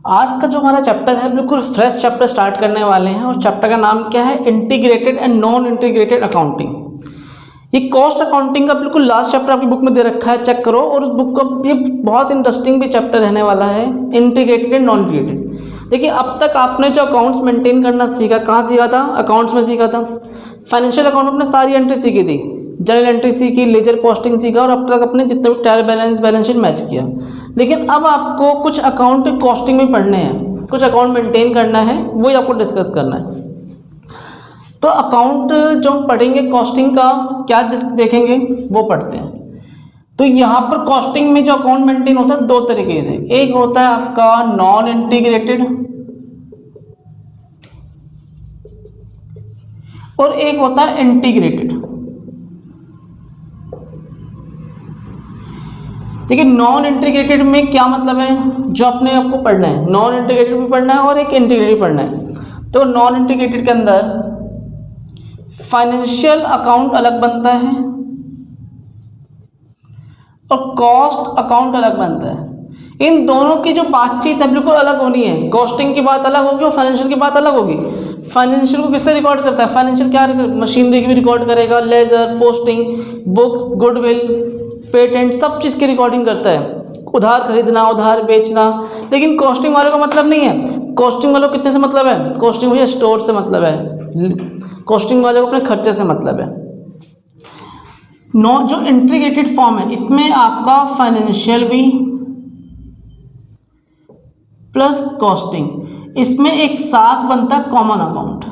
आज का जो हमारा चैप्टर है बिल्कुल फ्रेश चैप्टर स्टार्ट करने वाले हैं और चैप्टर का नाम क्या है, integrated and non integrated accounting. ये कॉस्ट अकाउंटिंग का बिल्कुल लास्ट चैप्टर आपकी बुक में दे रखा है, चेक करो। और उस बुक का ये बहुत इंटरेस्टिंग भी चैप्टर रहने वाला है, इंटीग्रेटेड एंड नॉन इंटीग्रेटेड। देखिए अब तक आपने जो अकाउंट्स मेंटेन करना सीखा, कहाँ सीखा था? अकाउंट्स में सीखा था। फाइनेंशियल अकाउंट में आपने सारी एंट्री सीखी थी, जनरल एंट्री सीखी, लेजर कॉस्टिंग सीखा और अब तक अपने जितने भी ट्रायल बैलेंस शीट मैच किया। लेकिन अब आपको कुछ अकाउंट कॉस्टिंग में पढ़ने हैं, कुछ अकाउंट मेंटेन करना है, वही आपको डिस्कस करना है। तो अकाउंट जो हम पढ़ेंगे कॉस्टिंग का क्या देखेंगे वो पढ़ते हैं। तो यहाँ पर कॉस्टिंग में जो अकाउंट मेंटेन होता है दो तरीके से, एक होता है आपका नॉन इंटीग्रेटेड और एक होता है इंटीग्रेटेड। देखिए नॉन इंटीग्रेटेड में क्या मतलब है, जो अपने आपको पढ़ना है, नॉन इंटीग्रेटेड भी पढ़ना है और एक इंटीग्रेटेड पढ़ना है। तो नॉन इंटीग्रेटेड के अंदर फाइनेंशियल अकाउंट अलग बनता है और कॉस्ट अकाउंट अलग बनता है। इन दोनों की जो बातचीत है बिल्कुल अलग होनी है। कॉस्टिंग की बात अलग होगी और फाइनेंशियल की बात अलग होगी। फाइनेंशियल को किससे रिकॉर्ड करता है? फाइनेंशियल क्या मशीनरी की भी रिकॉर्ड करेगा, ledger, posting, books, goodwill, patent, सब चीज़ की रिकॉर्डिंग करता है, उधार खरीदना, उधार बेचना। लेकिन कॉस्टिंग वालों का मतलब नहीं है। कॉस्टिंग वालों को कितने से मतलब है? कॉस्टिंग भैया स्टोर से मतलब है, कॉस्टिंग वाले को अपने खर्चे से मतलब है। जो इंटीग्रेटेड फॉर्म है इसमें आपका फाइनेंशियल भी प्लस कॉस्टिंग, इसमें एक साथ बनता है कॉमन अकाउंट।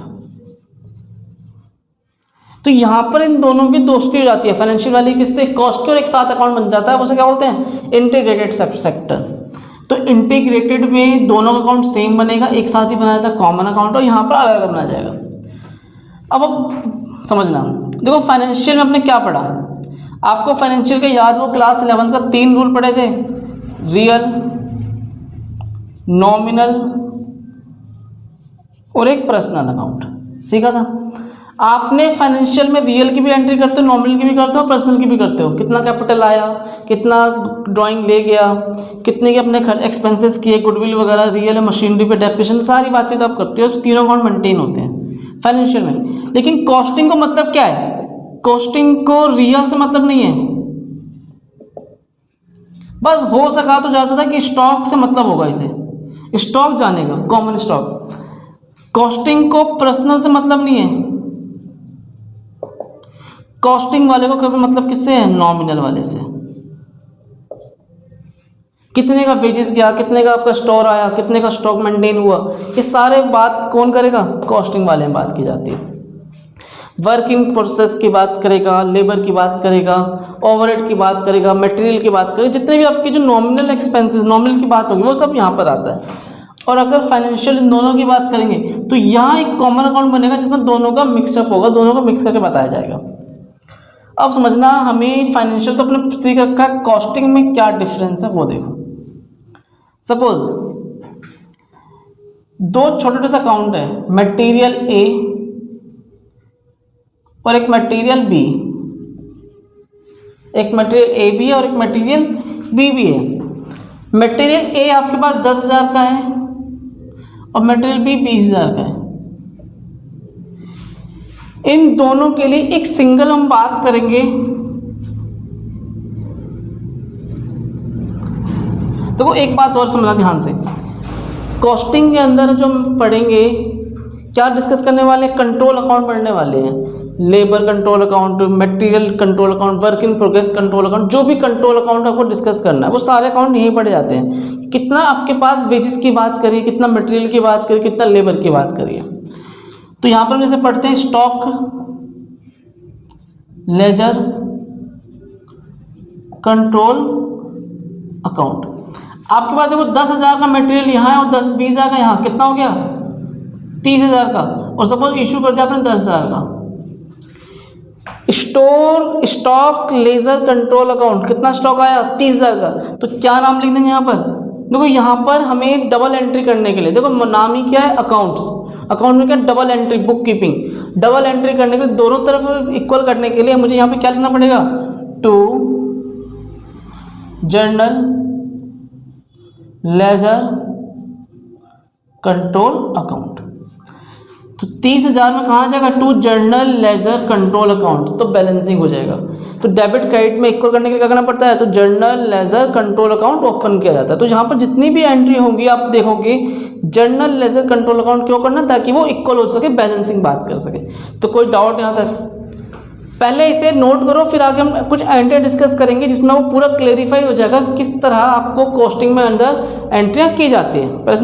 तो यहां पर इन दोनों की दोस्ती हो जाती है, फाइनेंशियल वाली किससे? कॉस्ट की, और एक साथ अकाउंट बन जाता है, उसे क्या बोलते हैं? Integrated sector. तो इंटीग्रेटेड में दोनों का अकाउंट सेम बनेगा, एक साथ ही बनाया था कॉमन अकाउंट, और यहाँ पर अलग अलग बनाया जाएगा। अब समझना, देखो फाइनेंशियल में आपने क्या पढ़ा? आपको फाइनेंशियल के याद हो क्लास 11 का 3 रूल पढ़े थे, रियल, नॉमिनल और एक पर्सनल अकाउंट सीखा था। आपने फाइनेंशियल में रियल की भी एंट्री करते हो, नॉमिनल की भी करते हो, पर्सनल की भी करते हो। कितना कैपिटल आया, कितना ड्राइंग ले गया, कितने के अपने एक्सपेंसेस किए, गुडविल वगैरह, रियल मशीनरी पे डेप्रिसिएशन, सारी बातचीत आप करते हो। तीनों अकाउंट मेंटेन होते हैं फाइनेंशियल में। लेकिन कॉस्टिंग को मतलब क्या है? कॉस्टिंग को रियल से मतलब नहीं है, बस हो सका तो जा सकता कि स्टॉक से मतलब होगा, इसे स्टॉक जानेगा, कॉमन स्टॉक। कॉस्टिंग को पर्सनल से मतलब नहीं है। कॉस्टिंग वाले को कभी मतलब किससे है? नॉमिनल वाले से। कितने का वेजेस गया, कितने का आपका स्टोर आया, कितने का स्टॉक मेंटेन हुआ, ये सारे बात कौन करेगा? कॉस्टिंग वाले में बात की जाती है। वर्किंग प्रोसेस की बात करेगा, लेबर की बात करेगा, ओवरहेड की बात करेगा, मटेरियल की बात करेगा, जितने भी आपके जो नॉमिनल एक्सपेंसेस, नॉमिनल की बात होगी वो सब यहाँ पर आता है। और अगर फाइनेंशियल इन दोनों की बात करेंगे तो यहाँ एक कॉमन अकाउंट बनेगा जिसमें दोनों का मिक्सअप होगा, दोनों को मिक्स करके बताया जाएगा। अब समझना, हमें फाइनेंशियल तो अपने सीख रखा है, कॉस्टिंग में क्या डिफरेंस है वो देखो। सपोज दो छोटे छोटे से अकाउंट है, मटेरियल ए और एक मटेरियल बी। एक मटेरियल ए भी है और एक मटेरियल बी भी है। मटेरियल ए आपके पास 10,000 का है और मटेरियल बी 20,000 का है। इन दोनों के लिए एक सिंगल हम बात करेंगे। देखो एक बात और समझना ध्यान से, कॉस्टिंग के अंदर जो हम पढ़ेंगे क्या डिस्कस करने वाले हैं? कंट्रोल अकाउंट पढ़ने वाले हैं। Labour control account, material control account, work in progress control account, जो भी कंट्रोल अकाउंट आपको डिस्कस करना है वो सारे अकाउंट यहीं पढ़े जाते हैं। कितना आपके पास वेजेस की बात करिए, कितना मटेरियल की बात करिए, कितना लेबर की बात करिए। तो यहाँ पर हम जैसे पढ़ते हैं स्टॉक, लेजर, कंट्रोल अकाउंट। आपके पास देखो 10,000 का मटेरियल यहाँ है और 20,000 का यहाँ, कितना हो गया? 30,000 का। और सपोज इशू कर दिया आपने 10,000 का। स्टॉक लेजर कंट्रोल अकाउंट, कितना स्टॉक आया? 30,000 का। तो क्या नाम लिख देंगे यहाँ पर? देखो यहाँ पर हमें डबल एंट्री करने के लिए, देखो नाम ही क्या है? अकाउंट्स। अकाउंट में क्या? Double entry, book keeping. Double entry करने के लिए, दोनों तरफ इक्वल करने के लिए मुझे यहाँ पे क्या लिखना पड़ेगा? To journal, ledger, control account. तो 30,000 में कहाँ जाएगा, to general ledger control account, तो बैलेंसिंग हो जाएगा। तो डेबिट क्रेडिट में इक्वल करने के लिए क्या करना पड़ता है, तो general ledger control account open किया जाता है। तो यहाँ पर जितनी भी एंट्री होंगी आप देखोगे जनरल लेजर कंट्रोल अकाउंट क्यों करना, ताकि वो इक्वल हो सके, बैलेंसिंग बात कर सके। तो कोई डाउट यहाँ तक, पहले इसे नोट करो, फिर आगे हम कुछ एंट्री डिस्कस करेंगे जिसमें वो पूरा क्लेरिफाई हो जाएगा किस तरह आपको कॉस्टिंग में अंदर एंट्रियाँ की जाती है।